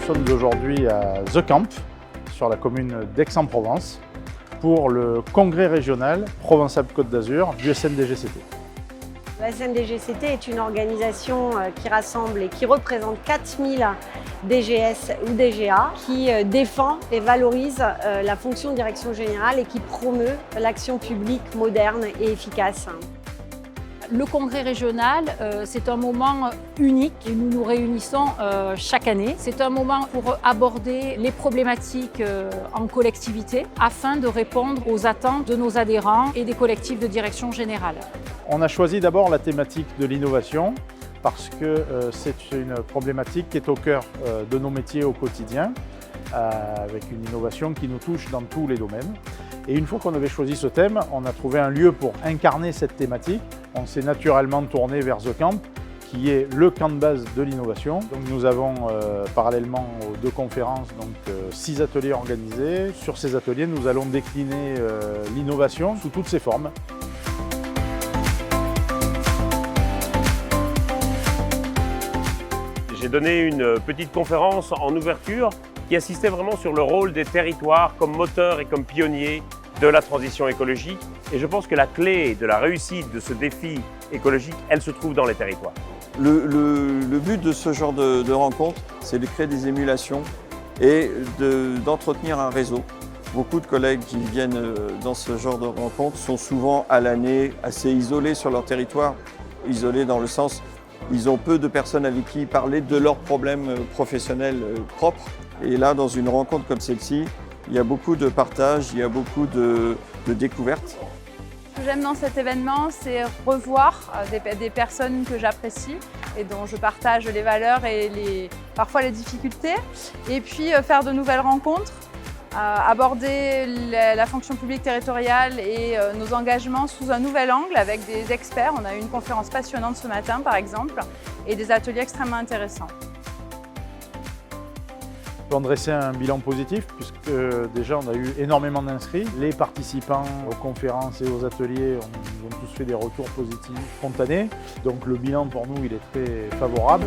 sommes aujourd'hui à The Camp, sur la commune d'Aix-en-Provence, pour le congrès régional Provence-Alpes-Côte d'Azur du SNDGCT. La SNDGCT est une organisation qui rassemble et qui représente 4000 DGS ou DGA, qui défend et valorise la fonction de direction générale et qui promeut l'action publique moderne et efficace. Le congrès régional, c'est un moment unique et nous nous réunissons chaque année. C'est un moment pour aborder les problématiques en collectivité afin de répondre aux attentes de nos adhérents et des collectifs de direction générale. On a choisi d'abord la thématique de l'innovation parce que c'est une problématique qui est au cœur de nos métiers au quotidien, avec une innovation qui nous touche dans tous les domaines. Et une fois qu'on avait choisi ce thème, on a trouvé un lieu pour incarner cette thématique. On s'est naturellement tourné vers The Camp, qui est le camp de base de l'innovation. Donc nous avons parallèlement aux deux conférences 6 ateliers organisés. Sur ces ateliers, nous allons décliner l'innovation sous toutes ses formes. J'ai donné une petite conférence en ouverture qui insistait vraiment sur le rôle des territoires comme moteur et comme pionniers de la transition écologique. Et je pense que la clé de la réussite de ce défi écologique, elle se trouve dans les territoires. Le but de ce genre de rencontre, c'est de créer des émulations et d'entretenir un réseau. Beaucoup de collègues qui viennent dans ce genre de rencontre sont souvent à l'année assez isolés sur leur territoire. Isolés dans le sens, ils ont peu de personnes avec qui parler de leurs problèmes professionnels propres. Et là, dans une rencontre comme celle-ci, il y a beaucoup de partage, il y a beaucoup de découvertes. Ce que j'aime dans cet événement, c'est revoir des personnes que j'apprécie et dont je partage les valeurs et parfois les difficultés. Et puis faire de nouvelles rencontres, aborder la fonction publique territoriale et nos engagements sous un nouvel angle avec des experts. On a eu une conférence passionnante ce matin par exemple et des ateliers extrêmement intéressants. On peut en dresser un bilan positif puisque déjà on a eu énormément d'inscrits. Les participants aux conférences et aux ateliers ont tous fait des retours positifs spontanés. Donc le bilan pour nous il est très favorable.